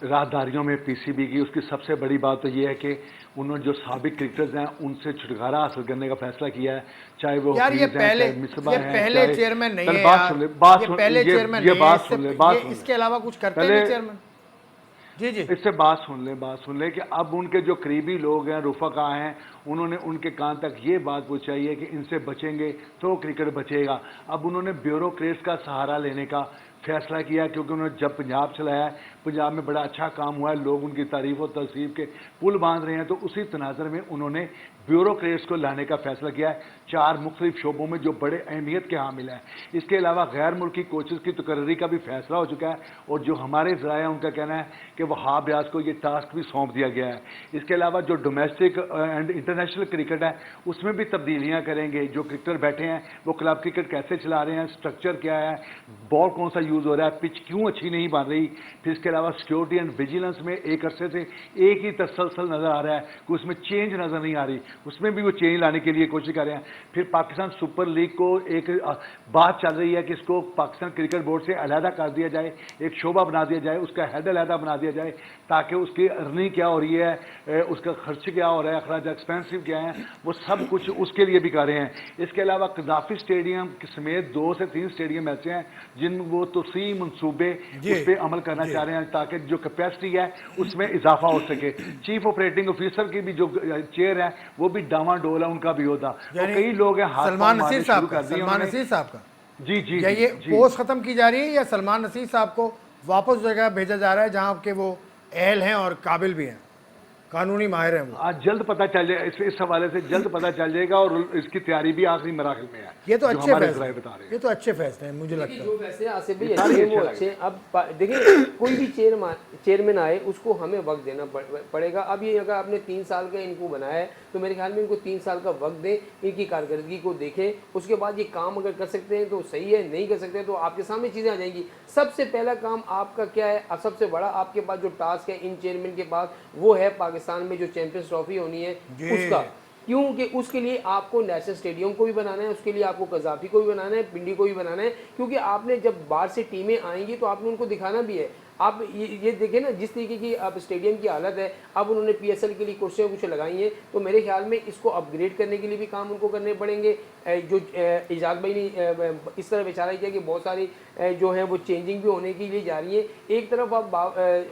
राहदारियों में पीसीबी की, उसकी सबसे बड़ी बात तो ये है कि उन्होंने जो साबिक क्रिकेटर्स हैं उनसे छुटकारा हासिल करने का फैसला किया है, चाहे वो यार ये हफीज हैं, पहले चाहे मिसबा हैं, पहले चाहे- चेयरमैन नहीं चल, है बात यार, सुन ले, बात ये सुन, पहले चेयरमैन नहीं है, बात सुन ले, बात सुन ले। इसके अलावा कुछ करते पहले- नहीं चेयरमैन। जी जी, इससे बात सुन ले कि अब उनके जो करीबी लोग हैं, रुफका हैं, उन्होंने उनके कान तक ये बात पहुंचाई है कि इनसे बचेंगे तो क्रिकेट बचेगा। अब उन्होंने ब्यूरोक्रेट्स का सहारा लेने का फैसला किया, क्योंकि उन्होंने जब पंजाब चलाया है, पंजाब में बड़ा अच्छा काम हुआ है, लोग उनकी तारीफ और तहसीब के पुल बांध रहे हैं, तो उसी तनाजर में उन्होंने ब्यूरोक्रेट्स को लाने का फैसला किया है 4 मुख्तलिफ शोबों में जो बड़े अहमियत के हामिल हैं। इसके अलावा गैर मुल्की कोचेज़ की तकर्री का भी फैसला हो चुका है, और जो हमारे ज़राए हैं उनका कहना है कि वहाब रियाज को ये टास्क भी सौंप दिया गया है। इसके अलावा जो डोमेस्टिक एंड इंटरनेशनल क्रिकेट है उसमें भी तब्दीलियाँ करेंगे। जो क्रिकेटर बैठे हैं वो क्लब क्रिकेट कैसे चला रहे हैं, स्ट्रक्चर क्या है, बॉल कौन सा यूज़ हो रहा है, पिच क्यों अच्छी नहीं बन रही। फिर इसके अलावा सिक्योरिटी एंड विजिलेंस में एक अरसे से एक ही तसलसल नज़र आ रहा है कि उसमें चेंज नज़र नहीं आ रही, उसमें भी वो चेंज लाने के लिए कोशिश कर रहे हैं। फिर पाकिस्तान सुपर लीग को एक बात चल रही है कि इसको पाकिस्तान क्रिकेट बोर्ड से अलहदा कर दिया जाए, एक शोबा बना दिया जाए, उसका हेड अलहदा बना दिया जाए, ताकि उसकी अर्निंग क्या हो रही है, उसका खर्च क्या हो रहा है, अखराज एक्सपेंसिव क्या है, वो सब कुछ उसके लिए भी कर रहे हैं। इसके अलावा कज़ाफ़ी स्टेडियम समेत 2 से 3 स्टेडियम ऐसे हैं जिन वो तोसी मंसूबे उस पर अमल करना चाह रहे हैं, ताकि जो कैपेसिटी है उसमें इजाफा हो सके। चीफ ऑपरेटिंग ऑफिसर की भी जो चेयर है वो भी डामाडोल है, उनका भी होता। तो कई लोग हैं हाथ सलमान पांव नसीर मारने साहब शुरू का, कर दिए सलमान उन्होंने। नसीर साहब का जी जी या ये जी। पोस्ट खत्म की जा रही है, या सलमान नसीर साहब को वापस जगह भेजा जा रहा है जहां के वो अहल हैं और काबिल भी हैं, कानूनी माहिर हैं वो। आज जल्द पता चल जाए, इस हवाले से जल्द पता चल जाएगा, और इसकी तैयारी भी आखिरी मराहल में है। ये तो जो अच्छे हमारे फैसले ज़राए बता रहे हैं। ये तो अच्छे फैसले हैं मुझे लगता है। जो वैसे आसिफ भाई ये अच्छे सारे हैं वो अच्छे अच्छे हैं। अब देखिए कोई भी चेयरमैन आए उसको हमें वक्त देना पड़ेगा। अब ये अगर आपने 3 साल का इनको बनाया है तो मेरे ख्याल में इनको 3 साल का वक्त दें, इनकी कारकर्दगी को देखें, उसके बाद ये काम अगर कर सकते हैं तो सही है, नहीं कर सकते तो आपके सामने चीज़ें आ जाएंगी। सबसे पहला काम आपका क्या है, सबसे बड़ा आपके पास जो टास्क है इन चेयरमैन के पास, वो है पाकिस्तान में जो चैंपियंस ट्रॉफी होनी है उसका, क्योंकि उसके लिए आपको नेशनल स्टेडियम को भी बनाना है, उसके लिए आपको कज़ाफ़ी को भी बनाना है, पिंडी को भी बनाना है, क्योंकि आपने जब बाहर से टीमें आएंगी तो आपने उनको दिखाना भी है। आप ये देखें ना जिस तरीके की अब स्टेडियम की हालत है, अब उन्होंने पीएसएल के लिए कुर्सियाँ कुछ लगाई हैं, तो मेरे ख्याल में इसको अपग्रेड करने के लिए भी काम उनको करने पड़ेंगे। जो इजाज़ भाई ने इस तरह विचारा किया कि बहुत सारी जो हैं वो चेंजिंग भी होने के लिए जा रही है। एक तरफ आप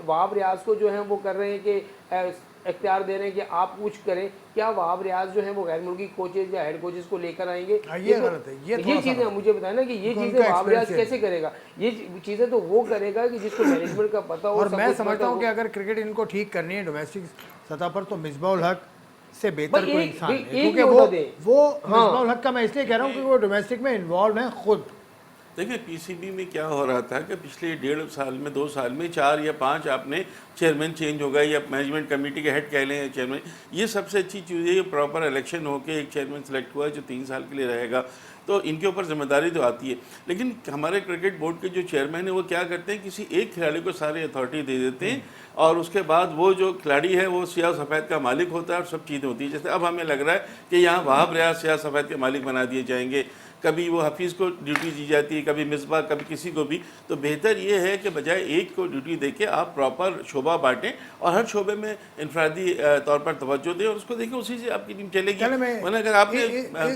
वहाब रियाज को जो है वो कर रहे हैं कि इख्तियार दे रहे हैं कि आप कुछ करें, क्या वहाब रियाज जो है वो गैर मुल्की कोचेज या हेड कोचेज को लेकर आएंगे? ये गलत है। ये चीज़ें मुझे बताया ना कि ये चीज़ें वहाब रियाज कैसे करेगा? ये चीज़ें तो वो करेगा कि जिसको मैनेजमेंट का पता हो। और मैं समझता हूँ कि अगर क्रिकेट इनको ठीक करनी है डोमेस्टिक सतह पर, तो मिसबाउल हक से बेहतर कोई इंसान है, क्योंकि वो मिसबाउल हक का मैं इसलिए कह रहा हूँ कि वो डोमेस्टिक में इन्वॉल्व हैं खुद। देखिए पीसीबी में क्या हो रहा था कि पिछले 1.5 साल में 2 साल में 4 या 5 आपने चेयरमैन चेंज हो गए, या मैनेजमेंट कमेटी के हेड कह लें चेयरमैन। ये सबसे अच्छी चीज़ है, ये प्रॉपर इलेक्शन होकर एक चेयरमैन सेलेक्ट हुआ है जो 3 साल के लिए रहेगा, तो इनके ऊपर जिम्मेदारी तो आती है। लेकिन हमारे क्रिकेट बोर्ड के जो चेयरमैन है वो क्या करते हैं, किसी एक खिलाड़ी को सारी अथॉरिटी दे देते हैं, और उसके बाद वो जो खिलाड़ी है वो सियाह सफ़ेद का मालिक होता है और सब चीज़ें होती है। जैसे अब हमें लग रहा है कि यहाँ वहाब रियाज सियाह सफ़ेद के मालिक बना दिए जाएंगे, कभी वो हफीज़ को ड्यूटी दी जाती है, कभी मिसबा, कभी किसी को भी। तो बेहतर ये है कि बजाय एक को ड्यूटी देके आप प्रॉपर शोबा बांटें और हर शोबे में इनफरादी तौर पर तवज्जो दें और उसको देखें, उसी से आपकी टीम चलेगी। चले वरना अगर आपने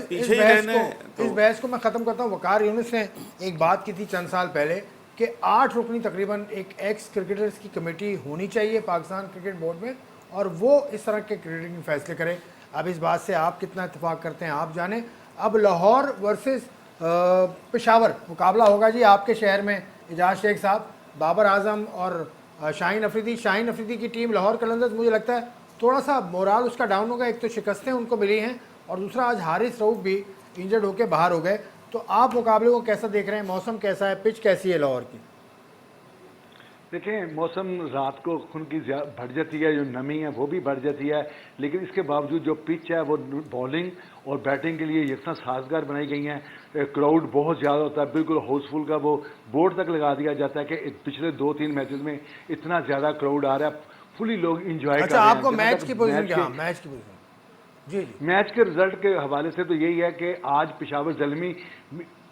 पीछे ही रहना है इस बहस को मैं ख़त्म करता हूँ। वकार यूनुस ने एक बात की थी चंद साल पहले कि 8 रुकनी तकरीबन एक एक्स क्रिकेटर्स की कमेटी होनी चाहिए पाकिस्तान क्रिकेट बोर्ड में और वो इस तरह के क्रिकेटिंग फैसले करे। अब इस बात से आप कितना इत्तेफाक करते हैं आप जाने। अब लाहौर वर्सेस पेशावर मुकाबला होगा जी आपके शहर में। एजाज शेख साहब, बाबर आजम और शाहीन अफरीदी की टीम लाहौर कलंदर्स, मुझे लगता है थोड़ा सा मोराल उसका डाउन होगा। एक तो शिकस्तें उनको मिली हैं और दूसरा आज हारिस रऊफ भी इंजर्ड होकर बाहर हो गए। तो आप मुकाबले को कैसा देख रहे हैं? मौसम कैसा है, पिच कैसी है लाहौर की? देखें, मौसम रात को खून की बढ़ जाती है, जो नमी है वो भी बढ़ जाती है, लेकिन इसके बावजूद जो पिच है वो बॉलिंग और बैटिंग के लिए इतना साजगार बनाई गई है। क्राउड बहुत ज़्यादा होता है, बिल्कुल हाउसफुल का वो बोर्ड तक लगा दिया जाता है कि पिछले 2-3 मैचेस में इतना ज़्यादा क्राउड आ रहा है, फुली लोग इंजॉय कर रहे हैं। आपको मैच की पोजीशन क्या? मैच की पोजीशन जी मैच के रिजल्ट के हवाले से तो यही है कि आज पेशावर ज़ल्मी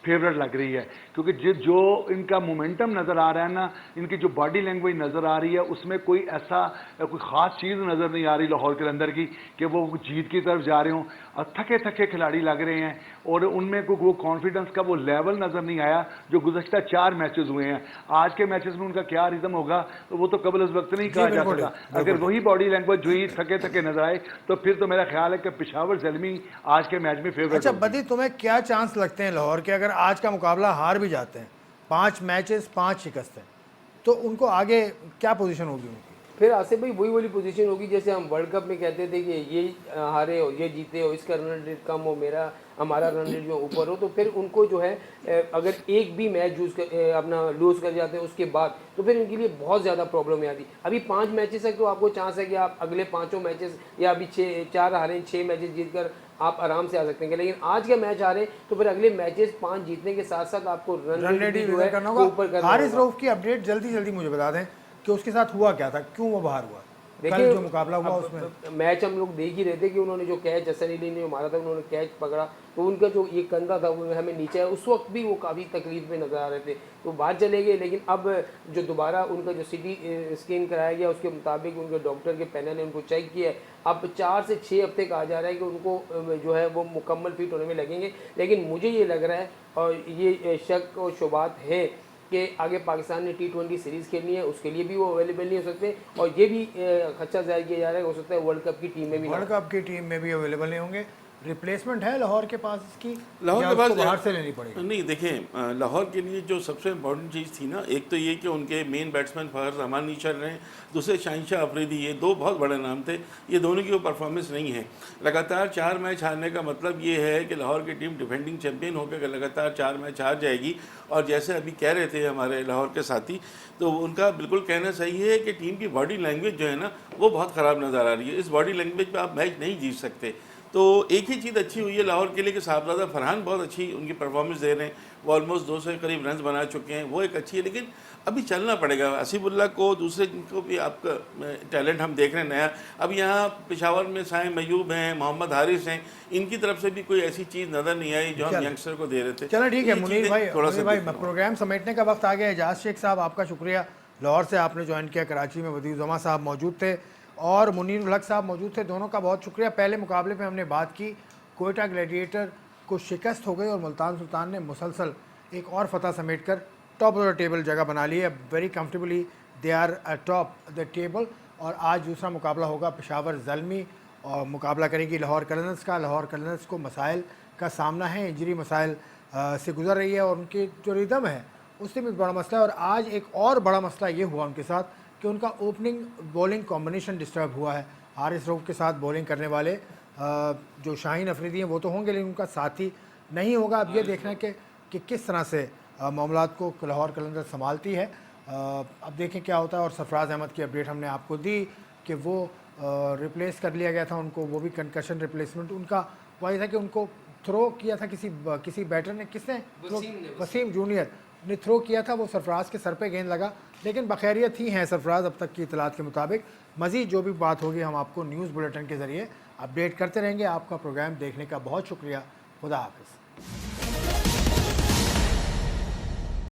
फेवरेट लग रही है, क्योंकि जो इनका मोमेंटम नज़र आ रहा है ना, इनकी जो बॉडी लैंग्वेज नज़र आ रही है, उसमें कोई ऐसा कोई ख़ास चीज़ नज़र नहीं आ रही लाहौर के अंदर की कि वो जीत की तरफ जा रहे हों। थके थके खिलाड़ी लग रहे हैं और उनमें कोई वो कॉन्फिडेंस का वो लेवल नज़र नहीं आया जो गुज़श्ता 4 मैचेस हुए हैं। आज के मैचेस में उनका क्या रिदम होगा तो वो तो कबल उस वक्त नहीं कहा जा सकता। अगर वही बॉडी लैंग्वेज हुई थके थके नजर आए तो फिर तो मेरा ख्याल है कि पेशावर ज़ल्मी आज के मैच में फेवरेट। अच्छा बदी, तुम्हें क्या चांस लगते हैं लाहौर के? अगर आज का मुकाबला हार भी जाते हैं, 5 मैचेस 5 शिकस्त हैं, तो उनको आगे क्या पोजीशन होगी उनकी? फिर आसिफ भाई वही वाली पोजीशन होगी जैसे हम वर्ल्ड कप में कहते थे कि ये हारे हो, ये जीते हो, इसका रन रेट कम हो, हमारा रन रेट जो ऊपर हो, तो फिर उनको जो है अगर एक भी मैच अपना लूज़ कर जाते हैं उसके बाद तो फिर इनके लिए बहुत ज़्यादा प्रॉब्लम आती। अभी 5 मैचेस है तो आपको चांस है कि आप अगले 5 मैचेस या अभी 4 हारे 6 मैचेस जीतकर आप आराम से आ सकते हैं। लेकिन आज का मैच हारे तो फिर अगले मैचेस 5 जीतने के साथ साथ आपको रन रेट जो है करना होगा। हारिस रऊफ की अपडेट जल्दी मुझे बता दें कि उसके साथ हुआ क्या था, क्यों वो बाहर हुआ? देखिए जो मुकाबला हुआ उसमें मैच हम लोग देख ही रहे थे कि उन्होंने जो कैच हसन अली ने मारा था, उन्होंने कैच पकड़ा तो उनका जो ये कंधा था वो हमें नीचे है, उस वक्त भी वो काफ़ी तकलीफ में नज़र आ रहे थे तो बाहर चले गए। लेकिन अब जो दोबारा उनका जो सिटी स्कैन कराया गया उसके मुताबिक उनके डॉक्टर के पैनल ने उनको चेक किया है, अब 4 से 6 हफ्ते कहा जा रहा है कि उनको जो है वो मुकम्मल फिट होने में लगेंगे। लेकिन मुझे ये लग रहा है और ये शक और शुबात है कि आगे पाकिस्तान ने T20 सीरीज़ खेलनी है, उसके लिए भी वो अवेलेबल नहीं हो सकते और ये भी खदशा जाहिर किया जा रहा है हो सकता है वर्ल्ड कप की टीम में भी अवेलेबल नहीं होंगे। रिप्लेसमेंट है लाहौर के पास इसकी? लाहौर के पास बाहर से लेनी पड़ेगी? नहीं, देखें लाहौर के लिए जो सबसे इम्पोर्टेंट चीज़ थी ना, एक तो ये कि उनके मेन बैट्समैन फ़खर जमान नहीं चल रहे हैं, दूसरे शाहिन अफरीदी, ये 2 बहुत बड़े नाम थे, ये दोनों की वो परफॉर्मेंस नहीं है। लगातार 4 मैच हारने का मतलब ये है कि लाहौर की टीम डिफेंडिंग चैम्पियन होकर लगातार 4 मैच हार जाएगी। और जैसे अभी कह रहे थे हमारे लाहौर के साथी, तो उनका बिल्कुल कहना सही है कि टीम की बॉडी लैंग्वेज जो है ना वो बहुत ख़राब नज़र आ रही है। इस बॉडी लैंग्वेज पर आप मैच नहीं जीत सकते। तो एक ही चीज़ अच्छी हुई है लाहौर के लिए कि साहबजादा फरहान बहुत अच्छी उनकी परफॉर्मेंस दे रहे हैं, वो ऑलमोस्ट 200 के करीब रन बना चुके हैं, वो एक अच्छी है। लेकिन अभी चलना पड़ेगा असीबुल्ला को, दूसरे को भी आपका टैलेंट हम देख रहे हैं नया। अब यहाँ पेशावर में साइम मयूब हैं, मोहम्मद हारिस हैं, इनकी तरफ से भी कोई ऐसी चीज़ नज़र नहीं आई जो हम यंगस्टर को दे रहे थे। चलो ठीक है मुनीर भाई, प्रोग्राम समेटने का वक्त आ गया। एजाज शेख साहब आपका शुक्रिया, लाहौर से आपने ज्वाइन किया। कराची में वदीउज़्ज़मा साहब मौजूद थे और मुनीर उल हक साहब मौजूद थे, दोनों का बहुत शुक्रिया। पहले मुकाबले में हमने बात की, कोयटा ग्लैडिएटर को शिकस्त हो गई और मुल्तान सुल्तान ने मुसलसल एक और फतह समेट कर टॉप ऑफ द टेबल जगह बना ली है। Very comfortably they are top the table. और आज दूसरा मुकाबला होगा पेशावर ज़ल्मी और मुकाबला करेगी लाहौर कलंदर्स का। लाहौर कलंदर्स को मसाइल का सामना है, इंजरी मसाइल से गुजर रही है और उनकी जो रिदम है उससे भी बड़ा मसला है। और आज एक और बड़ा मसला ये हुआ उनके साथ कि उनका ओपनिंग बॉलिंग कॉम्बिनेशन डिस्टर्ब हुआ है। हारिस रऊफ के साथ बॉलिंग करने वाले जो शाहीन अफरीदी हैं वो तो होंगे, लेकिन उनका साथी नहीं होगा। अब ये देखना है कि किस तरह से मामलात को लाहौर कलंदर्स संभालती है। अब देखें क्या होता है। और सरफराज अहमद की अपडेट हमने आपको दी कि वो रिप्लेस कर लिया गया था उनको, वो भी कंकशन रिप्लेसमेंट। उनका वही था कि उनको थ्रो किया था किसी बैटर ने, किसने? वसीम जूनियर ने थ्रो किया था, वो सरफराज के सर पे गेंद लगा, लेकिन बखैरियत ही हैं सरफराज अब तक की इतलात के मुताबिक। मज़ीद जो भी बात होगी हम आपको न्यूज़ बुलेटिन के ज़रिए अपडेट करते रहेंगे। आपका प्रोग्राम देखने का बहुत शुक्रिया। खुदा हाफ़िज़।